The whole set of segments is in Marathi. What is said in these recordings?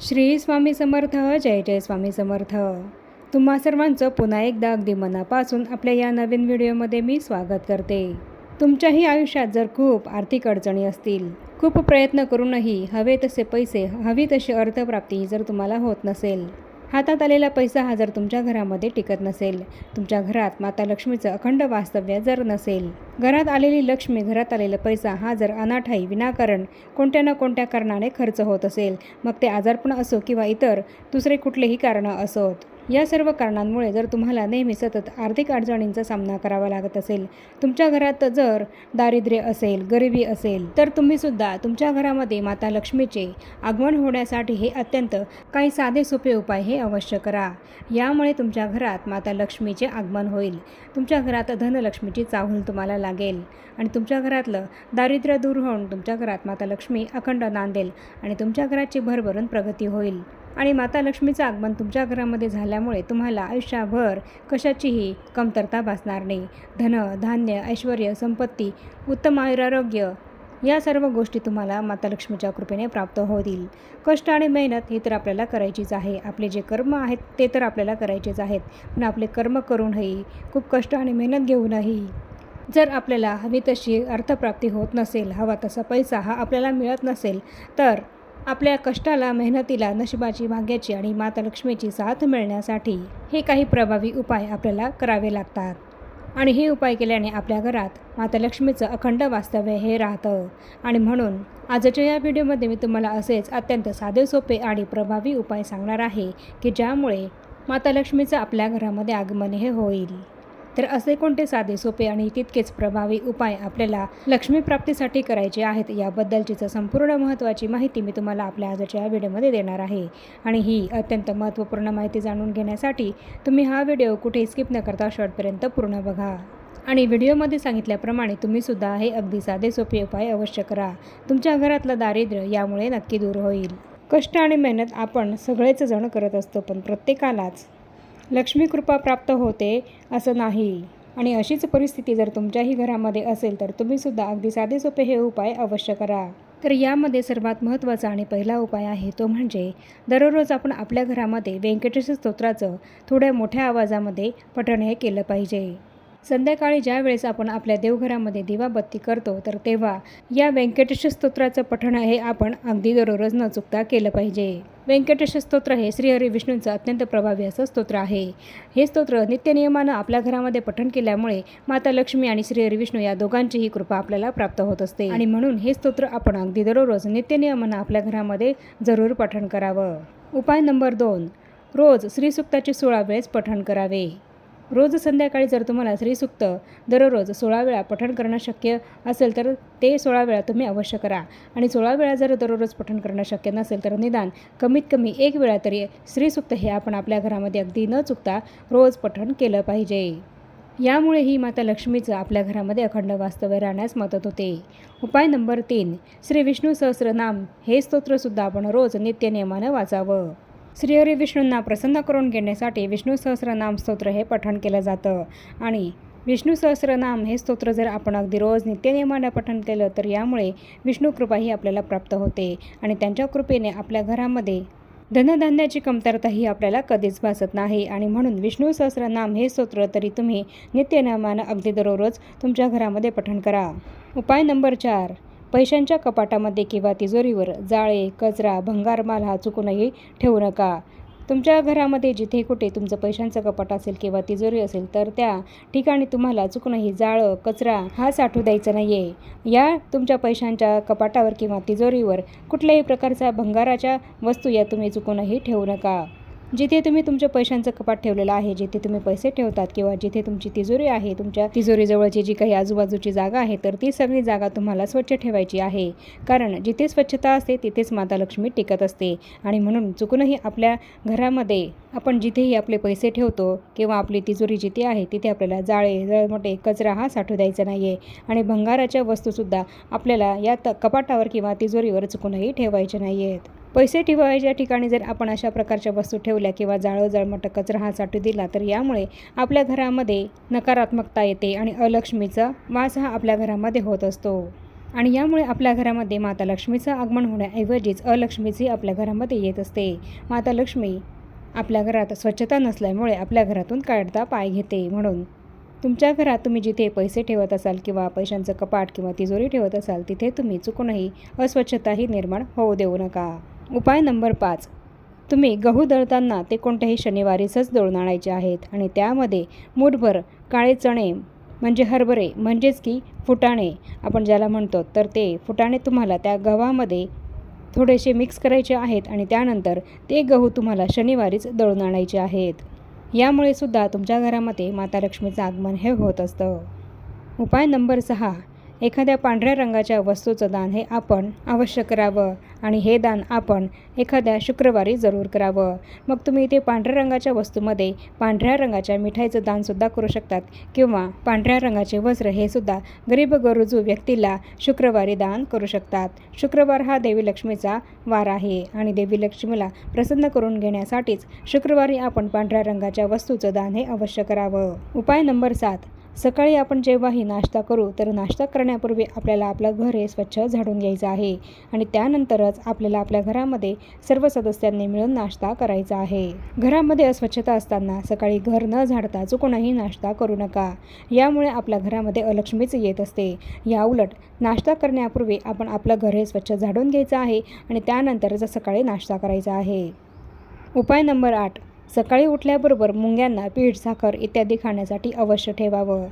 श्री स्वामी समर्थ. जय जय स्वामी समर्थ. तुम्हा सर्वांचं पुन्हा एकदा अगदी मनापासून आपल्या या नवीन व्हिडिओमध्ये मी स्वागत करते. तुमच्याही आयुष्यात जर खूप आर्थिक अडचणी असतील, खूप प्रयत्न करूनही हवे तसे पैसे, हवी तशी अर्थप्राप्ती जर तुम्हाला होत नसेल, हातात आलेला पैसा हा जर तुमच्या घरामध्ये टिकत नसेल, तुमच्या घरात माता लक्ष्मीचं अखंड वास्तव्य जर नसेल, घरात आलेली लक्ष्मी, घरात आलेला पैसा हा जर अनाठाई विनाकारण कोणत्या ना कोणत्या कारणाने खर्च होत असेल, मग ते आजारपण असो किंवा इतर दुसरे कुठलेही कारणं असोत, या सर्व कारणांमुळे जर तुम्हाला नेहमी सतत आर्थिक अडचणींचा सामना करावा लागत असेल, तुमच्या घरात जर दारिद्र्य असेल, गरिबी असेल, तर तुम्हीसुद्धा तुमच्या घरामध्ये माता लक्ष्मीचे आगमन होण्यासाठी हे अत्यंत काही साधे सोपे उपाय हे अवश्य करा. यामुळे तुमच्या घरात माता लक्ष्मीचे आगमन होईल, तुमच्या घरात धनलक्ष्मीची चाहूल तुम्हाला लागेल आणि तुमच्या घरातलं दारिद्र्य दूर होऊन तुमच्या घरात माता लक्ष्मी अखंड नांदेल आणि तुमच्या घराची भरभरून प्रगती होईल. आणि माता लक्ष्मीचं आगमन तुमच्या घरामध्ये झाल्यामुळे तुम्हाला आयुष्यभर कशाचीही कमतरता भासणार नाही. धन, धान्य, ऐश्वर्य, संपत्ती, उत्तम आयुरारोग्य या सर्व गोष्टी तुम्हाला माता लक्ष्मीच्या कृपेने प्राप्त होतील. कष्ट आणि मेहनत ही तर आपल्याला करायचीच आहे. आपले जे कर्म आहेत ते तर आपल्याला करायचेच आहेत, पण आपले कर्म करूनही, खूप कष्ट आणि मेहनत घेऊनही जर आपल्याला हवी तशी अर्थप्राप्ती होत नसेल, हवा तसा पैसा हा आपल्याला मिळत नसेल, तर आपल्या कष्टाला, मेहनतीला, नशिबाची, भाग्याची आणि माता लक्ष्मीची साथ मिळण्यासाठी हे काही प्रभावी उपाय आपल्याला करावे लागतात. आणि हे उपाय केल्याने आपल्या घरात माता लक्ष्मीचं अखंड वास्तव्य हे राहतं. आणि म्हणून आजच्या या व्हिडिओमध्ये मी तुम्हाला असेच अत्यंत साधे सोपे आणि प्रभावी उपाय सांगणार आहे की ज्यामुळे माता लक्ष्मीचं आपल्या घरामध्ये आगमन हे होईल. तर असे कोणते साधे सोपे आणि तितकेच प्रभावी उपाय आपल्याला लक्ष्मी प्राप्तीसाठी करायचे आहेत, याबद्दलचीच संपूर्ण महत्त्वाची माहिती मी तुम्हाला आपल्या आजच्या या व्हिडिओमध्ये देणार आहे. आणि ही अत्यंत महत्त्वपूर्ण माहिती जाणून घेण्यासाठी तुम्ही हा व्हिडिओ कुठे स्किप न करता शेवटपर्यंत पूर्ण बघा. आणि व्हिडिओमध्ये सांगितल्याप्रमाणे तुम्हीसुद्धा हे अगदी साधे सोपे उपाय अवश्य करा. तुमच्या घरातलं दारिद्र्य यामुळे नक्की दूर होईल. कष्ट आणि मेहनत आपण सगळेच जण करत असतो, पण प्रत्येकालाच लक्ष्मी कृपा प्राप्त होते असं नाही. आणि अशीच परिस्थिती जर तुमच्याही घरामध्ये असेल तर तुम्हीसुद्धा अगदी साधे सोपे हे उपाय अवश्य करा. तर यामध्ये सर्वात महत्त्वाचा आणि पहिला उपाय आहे तो म्हणजे दररोज आपण आपल्या घरामध्ये व्यंकटेश स्तोत्राचं थोड्या मोठ्या आवाजामध्ये पठण हे केलं पाहिजे. संध्याकाळी ज्या वेळेस आपण आपल्या देवघरामध्ये दिवाबत्ती करतो तर तेव्हा या व्यंकटेश स्तोत्राचं पठण हे आपण अगदी दररोज न चुकता केलं पाहिजे. व्यंकटेश स्तोत्र हे श्रीहरी विष्णूंचं अत्यंत प्रभावी असं स्तोत्र आहे. हे स्तोत्र नित्यनियमानं आपल्या घरामध्ये पठण केल्यामुळे माता लक्ष्मी आणि श्रीहरी विष्णू या दोघांचीही कृपा आपल्याला प्राप्त होत असते. आणि म्हणून हे स्तोत्र आपण अगदी दररोज नित्यनियमानं आपल्या घरामध्ये जरूर पठण करावं. उपाय नंबर 2, रोज श्रीसूक्ताचे 16 वेळेस पठण करावे. रोज संध्याकाळी जर तुम्हाला श्रीसूक्त दररोज 16 वेळा पठण करणं शक्य असेल तर ते 16 वेळा तुम्ही अवश्य करा. आणि 16 वेळा जर दररोज पठण करणं शक्य नसेल तर निदान कमीत कमी 1 वेळा तरी श्रीसूक्त हे आपण आपल्या घरामध्ये अगदी न चुकता रोज पठण केलं पाहिजे. यामुळे ही माता लक्ष्मीचं आपल्या घरामध्ये अखंड वास्तव्य राहण्यास मदत होते. उपाय नंबर 3, श्री विष्णू सहस्रनाम हे स्तोत्रसुद्धा आपण रोज नित्यनियमानं वाचावं. श्रीहरी विष्णूंना प्रसन्न करून घेण्यासाठी विष्णू सहस्रनाम स्तोत्र हे पठण केलं जातं. आणि विष्णू सहस्रनाम हे स्तोत्र जर आपण अगदी रोज नित्यनियमानं पठण केलं तर यामुळे विष्णू कृपा ही आपल्याला प्राप्त होते आणि त्यांच्या कृपेने आपल्या घरामध्ये धनधान्याची कमतरता ही आपल्याला कधीच भासत नाही. आणि म्हणून विष्णू सहस्रनाम हे स्तोत्र तरी तुम्ही नित्यनियमानं अगदी दररोज तुमच्या घरामध्ये पठण करा. उपाय नंबर 4, पैशांच्या कपाटामध्ये किंवा तिजोरीवर जाळे, कचरा, भंगार माल हा चुकूनही ठेवू नका. तुमच्या घरामध्ये जिथे कुठे तुमचं पैशांचं कपाट असेल किंवा तिजोरी असेल तर त्या ठिकाणी तुम्हाला चुकूनही जाळं, कचरा हा साठवू द्यायचा नाही आहे. या तुमच्या पैशांच्या कपाटावर किंवा तिजोरीवर कुठल्याही प्रकारच्या भंगाराच्या वस्तू या तुम्ही चुकूनही ठेवू नका. जिथे तुम्ही तुमच्या पैशांचं कपाट ठेवलेलं आहे, जिथे तुम्ही पैसे ठेवतात किंवा जिथे तुमची तिजोरी आहे, तुमच्या तिजोरीजवळची जी काही आजूबाजूची जागा आहे तर ती सगळी जागा तुम्हाला स्वच्छ ठेवायची आहे. कारण जिथे स्वच्छता असते तिथेच माता लक्ष्मी टिकत असते. आणि म्हणून चुकूनही आपल्या घरामध्ये आपण जिथेही आपले पैसे ठेवतो किंवा आपली तिजोरी जिथे आहे तिथे आपल्याला जाळे, जळमटे, कचरा हा साठवू द्यायचा नाही आहे. आणि भंगाराच्या वस्तूसुद्धा आपल्याला या कपाटावर किंवा तिजोरीवर चुकूनही ठेवायच्या नाही आहेत. पैसे ठेवायच्या ठिकाणी जर आपण अशा प्रकारच्या वस्तू ठेवल्या किंवा जाळं, जळमट, कचरा हा साठवू दिला तर यामुळे आपल्या घरामध्ये नकारात्मकता येते आणि अलक्ष्मीचा वास हा आपल्या घरामध्ये होत असतो. आणि यामुळे आपल्या घरामध्ये माता लक्ष्मीचं आगमन होण्याऐवजीच अलक्ष्मीची आपल्या घरामध्ये येत असते. माता लक्ष्मी आपल्या घरात स्वच्छता नसल्यामुळे आपल्या घरातून काढता पाय घेते. म्हणून तुमच्या घरात तुम्ही जिथे पैसे ठेवत असाल किंवा पैशांचं कपाट किंवा तिजोरी ठेवत असाल तिथे तुम्ही चुकूनही अस्वच्छताही निर्माण होऊ देऊ नका. उपाय नंबर 5. तुम्ही गहू दळताना ते कोणत्याही शनिवारीच दळून आणायचे आहेत आणि त्यामध्ये मूठभर काळे चणे म्हणजे हरभरे म्हणजेच की फुटाणे आपण ज्याला म्हणतो, तर ते फुटाणे तुम्हाला त्या गव्हामध्ये थोडेसे मिक्स करायचे आहेत आणि त्यानंतर ते गहू तुम्हाला शनिवारीच दळून आणायचे आहेत. यामुळे सुद्धा तुमच्या घरामध्ये माता लक्ष्मीचं आगमन हे होत असतं. उपाय नंबर 6. एखाद्या पांढऱ्या रंगाच्या वस्तूचं दान हे आपण अवश्य करावं आणि हे दान आपण एखाद्या शुक्रवारी जरूर करावं. मग तुम्ही ते पांढऱ्या रंगाच्या वस्तूमध्ये पांढऱ्या रंगाच्या मिठाईचं दानसुद्धा करू शकतात किंवा पांढऱ्या रंगाचे वस्त्र हे सुद्धा गरीब गरजू व्यक्तीला शुक्रवारी दान करू शकतात. शुक्रवार हा देवी लक्ष्मीचा वार आहे आणि देवी लक्ष्मीला प्रसन्न करून घेण्यासाठीच शुक्रवारी आपण पांढऱ्या रंगाच्या वस्तूचं दान हे अवश्य करावं. उपाय नंबर 7. सकाळी आपण जेव्हाही नाश्ता करू तर नाश्ता करण्यापूर्वी आपल्याला आपलं घर हे स्वच्छ झाडून घ्यायचं आहे आणि त्यानंतरच आपल्याला आपल्या घरामध्ये सर्व सदस्यांनी मिळून नाश्ता करायचा आहे. घरामध्ये अस्वच्छता असताना सकाळी घर न झाडता चुकूनही नाश्ता करू नका. यामुळे आपल्या घरामध्ये अलक्ष्मीच येत असते. याउलट नाश्ता करण्यापूर्वी आपण आपलं घर हे स्वच्छ झाडून घ्यायचं आहे आणि त्यानंतरच सकाळी नाश्ता करायचा आहे. उपाय नंबर 8. सकाळी उठल्याबरोबर मुंग्यांना पीठ, साखर इत्यादी खाण्यासाठी अवश्य ठेवावं.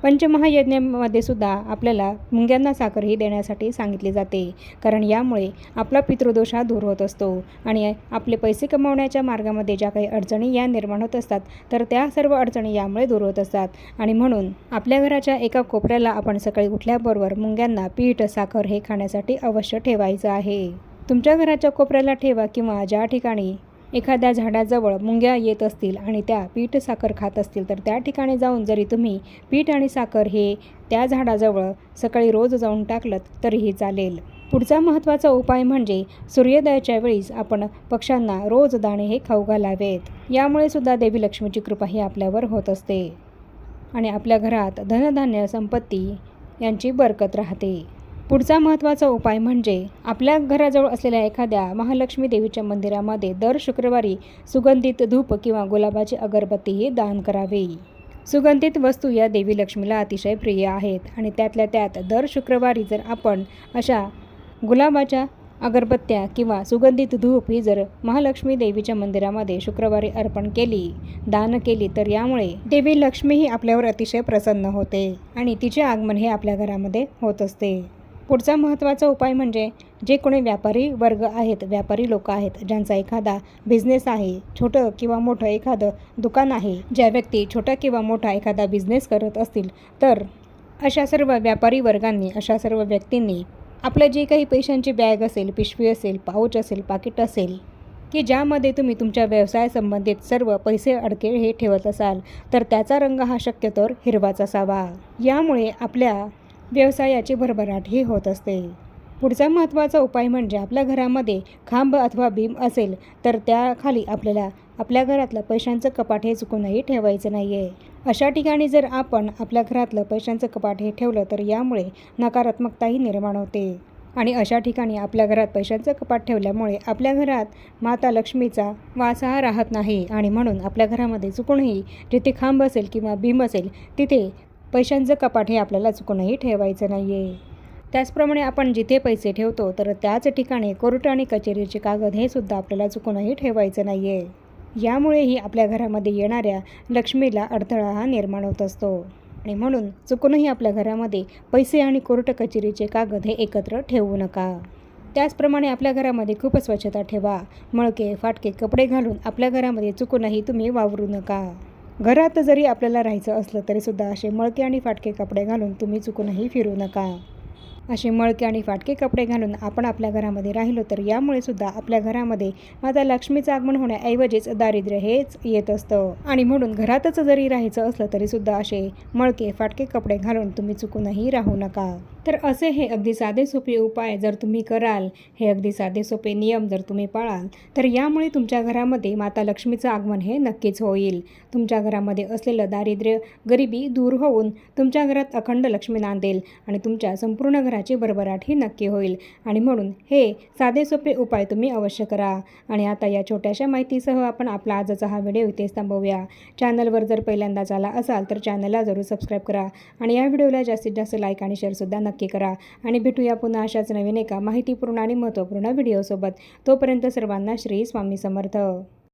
पंचमहायज्ञामध्ये सुद्धा आपल्याला मुंग्यांना साखर ही देण्यासाठी सांगितली जाते, कारण यामुळे आपला पितृदोष हा दूर होत असतो आणि आपले पैसे कमावण्याच्या मार्गामध्ये ज्या काही अडचणी या निर्माण होत असतात तर त्या सर्व अडचणी यामुळे दूर होत असतात. आणि म्हणून आपल्या घराच्या एका कोपऱ्याला आपण सकाळी उठल्याबरोबर मुंग्यांना पीठ, साखर हे खाण्यासाठी अवश्य ठेवायचं आहे. तुमच्या घराच्या कोपऱ्याला ठेवा किंवा ज्या ठिकाणी एखाद्या झाडाजवळ मुंग्या येत असतील आणि त्या पीठ साखर खात असतील तर त्या ठिकाणी जाऊन जरी तुम्ही पीठ आणि साखर हे त्या झाडाजवळ सकाळी रोज जाऊन टाकलं तरीही चालेल. पुढचा महत्त्वाचा उपाय म्हणजे सूर्योदयाच्या वेळीस आपण पक्ष्यांना रोज दाणे हे खाऊ घालावेत. यामुळे सुद्धा देवी लक्ष्मीची कृपा ही आपल्यावर होत असते आणि आपल्या घरात धनधान्य, संपत्ती यांची बरकत राहते. पुढचा महत्त्वाचा उपाय म्हणजे आपल्या घराजवळ असलेल्या एखाद्या महालक्ष्मी देवीच्या मंदिरामध्ये दर शुक्रवारी सुगंधित धूप किंवा गुलाबाची अगरबत्तीही दान करावी. सुगंधित वस्तू या देवी लक्ष्मीला अतिशय प्रिय आहेत आणि त्यातल्या त्यात दर शुक्रवारी जर आपण अशा गुलाबाच्या अगरबत्त्या किंवा सुगंधित धूप ही जर महालक्ष्मी देवीच्या मंदिरामध्ये शुक्रवारी अर्पण केली, दान केली तर यामुळे देवी लक्ष्मी ही आपल्यावर अतिशय प्रसन्न होते आणि तिचे आगमन हे आपल्या घरामध्ये होत असते. पुढचा महत्त्वाचा उपाय म्हणजे जे कोणी व्यापारी वर्ग आहेत, व्यापारी लोक आहेत, ज्यांचा एखादा बिझनेस आहे, छोटं किंवा मोठं एखादं दुकान आहे, ज्या व्यक्ती छोटा किंवा मोठा एखादा बिझनेस करत असतील तर अशा सर्व व्यापारी वर्गांनी, अशा सर्व व्यक्तींनी आपलं जे काही पैशांची बॅग असेल, पिशवी असेल, पाऊच असेल, पाकिट असेल की ज्यामध्ये तुम्ही तुमच्या व्यवसायासंबंधित सर्व पैसे अडके हे ठेवत असाल तर त्याचा रंग हा शक्यतोवर हिरवाच असावा. यामुळे आपल्या व्यवसायाची भरभराट ही होत असते. पुढचा महत्त्वाचा उपाय म्हणजे आपल्या घरामध्ये खांब अथवा बीम असेल तर त्याखाली आपल्याला आपल्या घरातलं पैशांचं कपाट हे चुकूनही ठेवायचं नाही आहे. अशा ठिकाणी जर आपण आपल्या घरातलं पैशांचं कपाट हे ठेवलं तर यामुळे नकारात्मकताही निर्माण होते आणि अशा ठिकाणी आपल्या घरात पैशांचं कपाट ठेवल्यामुळे आपल्या घरात माता लक्ष्मीचा वास हा राहत नाही आणि म्हणून आपल्या घरामध्ये चुकूनही जिथे खांब असेल किंवा बीम असेल तिथे पैशांचं कपाट हे आपल्याला चुकूनही ठेवायचं नाही आहे. त्याचप्रमाणे आपण जिथे पैसे ठेवतो तर त्याच ठिकाणी कोर्ट आणि कचेरीचे कागद हे सुद्धा आपल्याला चुकूनही ठेवायचं नाही आहे. यामुळेही आपल्या घरामध्ये येणाऱ्या लक्ष्मीला अडथळा हा निर्माण होत असतो आणि म्हणून चुकूनही आपल्या घरामध्ये पैसे आणि कोर्ट कचेरीचे कागद हे एकत्र ठेवू नका. त्याचप्रमाणे आपल्या घरामध्ये खूप स्वच्छता ठेवा. मळके फाटके कपडे घालून आपल्या घरामध्ये चुकूनही तुम्ही वावरू नका. घरात जरी आपल्याला राहायचं असलं तरीसुद्धा असे मळके आणि फाटके कपडे घालून तुम्ही चुकूनही फिरू नका. असे मळके आणि फाटके कपडे घालून आपण आपल्या घरामध्ये राहिलो तर यामुळे सुद्धा आपल्या घरामध्ये माता लक्ष्मीचं आगमन होण्याऐवजीच दारिद्र्य हेच येत असतं आणि म्हणून घरातच जरी राहायचं असलं तरीसुद्धा असे मळके फाटके कपडे घालून तुम्ही चुकूनही राहू नका. तर असे हे अगदी साधे सोपे उपाय जर तुम्ही कराल, हे अगदी साधे सोपे नियम जर तुम्ही पाळाल, तर यामुळे तुमच्या घरामध्ये माता लक्ष्मीचं आगमन हे नक्कीच होईल. तुमच्या घरामध्ये असलेलं दारिद्र्य, गरिबी दूर होऊन तुमच्या घरात अखंड लक्ष्मी नांदेल आणि तुमच्या संपूर्ण घराची भरभराट ही नक्की होईल. आणि म्हणून हे साधे सोपे उपाय तुम्ही अवश्य करा. आणि आता या छोट्याशा माहितीसह आपण आपला आजचा हा व्हिडिओ इथेच थांबवूया. चॅनलवर जर पहिल्यांदाच आला असाल तर चॅनलला जरूर सबस्क्राईब करा आणि या व्हिडिओला जास्तीत जास्त लाईक आणि शेअरसुद्धा नक्की करा. आणि भेटूया पुन्हा अशाच नवीन एका माहितीपूर्ण आणि महत्त्वपूर्ण व्हिडिओसोबत. तोपर्यंत सर्वांना श्री स्वामी समर्थ.